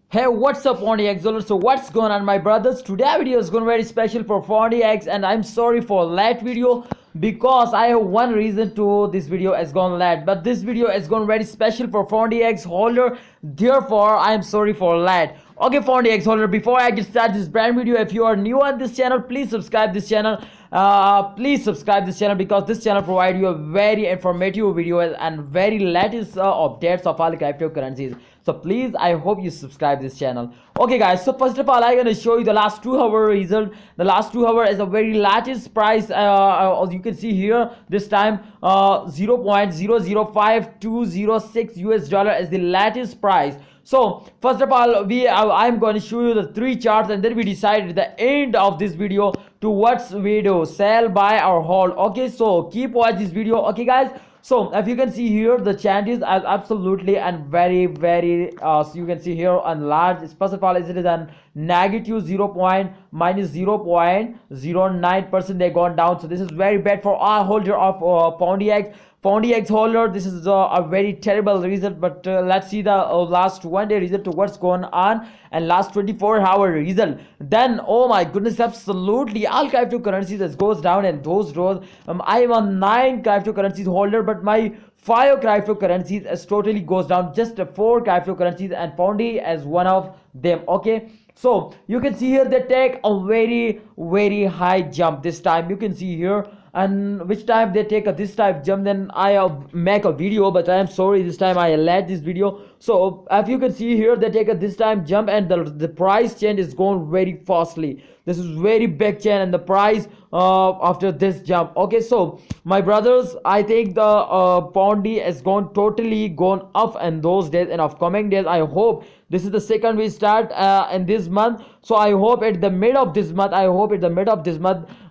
Hey, what's up, Pundi X? So what's going on, my brothers? Today video is going to be very special for Pundi X, and I'm sorry for late video because I have one reason to this video is gone late. But this video is going to be very special for Pundi X holder. Therefore, I'm sorry for late. Okay, Pundi X holder. Before I get started this brand video, if you are new on this channel, please subscribe this channel. Please subscribe this channel because this channel provide you a very informative videos and very latest updates of all cryptocurrencies. So please, I hope you subscribe this channel. Okay guys, so first of all I'm going to show you the last 2 hour result. The last 2 hour is a very latest price, as you can see here. This time 0.005206 US dollar is the latest price. So first of all, I'm going to show you the 3 charts, and then we decided at the end of this video to what video sell, buy or hold. Okay, so keep watch this video. Okay guys, so if you can see here, the chart is absolutely and very so you can see here on large. First of all, it is a negative 0.09% they gone down. So this is very bad for our holder of Pundi X holder. This is a very terrible result. But let's see the last 1 day result to what's going on, and last 24-hour result. Then oh my goodness, absolutely all cryptocurrencies that goes down, and those rows. I am a 9 cryptocurrencies holder, but my 5 cryptocurrencies as totally goes down. Just 4 cryptocurrencies, and Pundi as one of them. Okay, so you can see here they take a very high jump this time. You can see here, and which time they take this type jump, then I make a video. But I am sorry, this time I led this video. So if you can see here, they take this time jump, and the price change is going very fastly. This is very big change, and the price after this jump. Okay, so my brothers, I think the Pundi is gone totally gone up in those days and upcoming days. I hope this is the second we start in this month. So I hope at the mid of this month,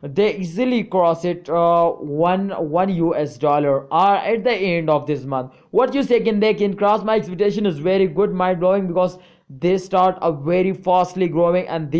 they easily cross it one US dollar, or at the end of this month. What you say, can they can cross? My expectation is very good, mind blowing, because they start a very fastly growing, and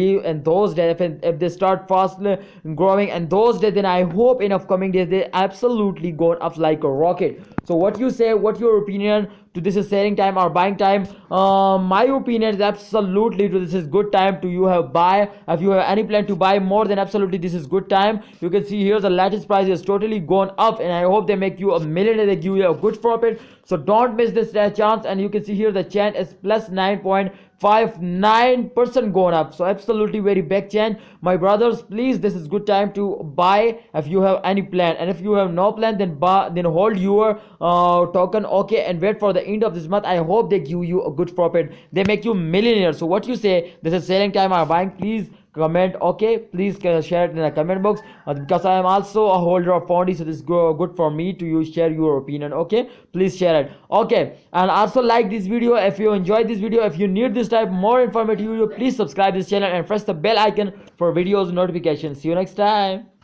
those days, if they start fastly growing and those days, then I hope in upcoming days they absolutely go up like a rocket. So what you say, what your opinion to this is selling time or buying time? My opinion is absolutely to this is good time to you have buy. If you have any plan to buy more, then absolutely this is good time. You can see here the latest price is totally gone up, and I hope they make you a millionaire, they give you a good profit. So don't miss this chance. And you can see here the chant is plus 9.59% going up. So absolutely very big change, my brothers. Please, this is good time to buy if you have any plan, and if you have no plan, then hold your token. Okay, and wait for the end of this month. I hope they give you a good profit, they make you millionaire. So what you say, this is selling time or buying? Please comment. Okay, please share it in the comment box, because I am also a holder of Pundi, so this is good for me to you share your opinion. Okay, please share it. Okay, and also like this video if you enjoyed this video. If you need this type more informative video, please subscribe this channel and press the bell icon for videos notifications. See you next time.